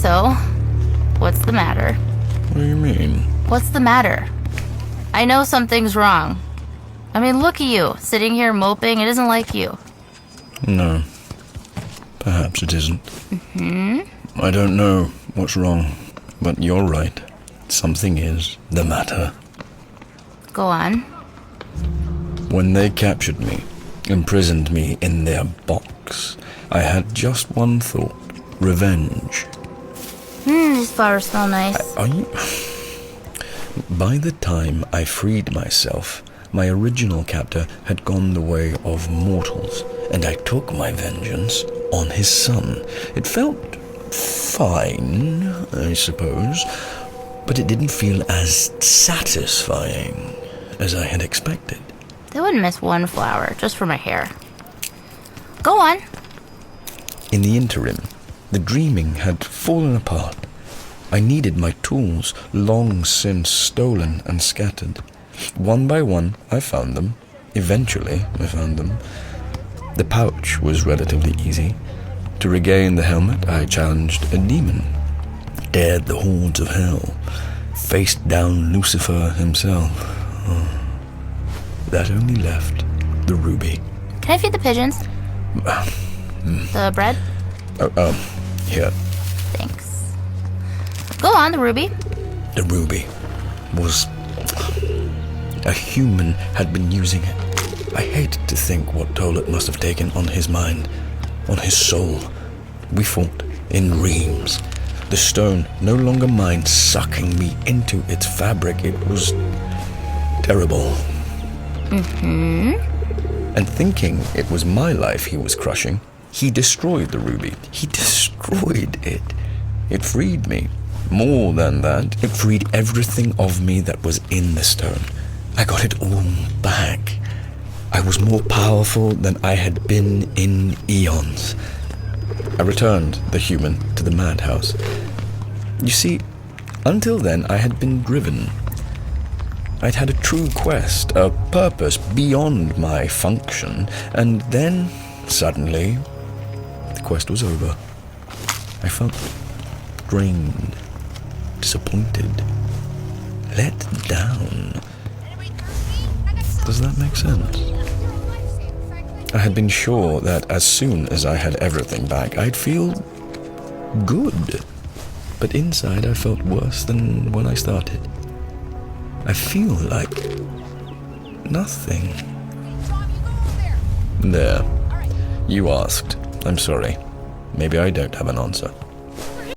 So, what's the matter? What do you mean? What's the matter? I know something's wrong. I mean, look at you, sitting here moping. It isn't like you. No. Perhaps it isn't. I don't know what's wrong, but you're right. Something is the matter. Go on. When they captured me, imprisoned me in their box, I had just one thought. Revenge. These flowers smell nice. Are you... By the time I freed myself, my original captor had gone the way of mortals, and I took my vengeance on his son. It felt fine, I suppose, but it didn't feel as satisfying as I had expected. They wouldn't miss one flower just for my hair. Go on. In the interim, the dreaming had fallen apart. I needed my tools, long since stolen and scattered. One by one, I found them. Eventually, I found them. The pouch was relatively easy. To regain the helmet, I challenged a demon, dared the hordes of hell, faced down Lucifer himself. That only left the ruby. Can I feed the pigeons? The bread? Here. Thanks. Go on, the ruby. The ruby was... A human had been using it. I hated to think what toll it must have taken on his mind, on his soul. We fought in reams. The stone no longer mine, sucking me into its fabric. It was terrible. And thinking it was my life he was crushing, he destroyed the ruby. He destroyed it. It freed me. More than that, it freed everything of me that was in the stone. I got it all back. I was more powerful than I had been in eons. I returned the human to the madhouse. You see, until then I had been driven. I'd had a true quest, a purpose beyond my function, and then, suddenly, the quest was over. I felt drained, disappointed, let down. Does that make sense? I had been sure that as soon as I had everything back, I'd feel good. But inside I felt worse than when I started. I feel like nothing. There. You asked. I'm sorry. Maybe I don't have an answer.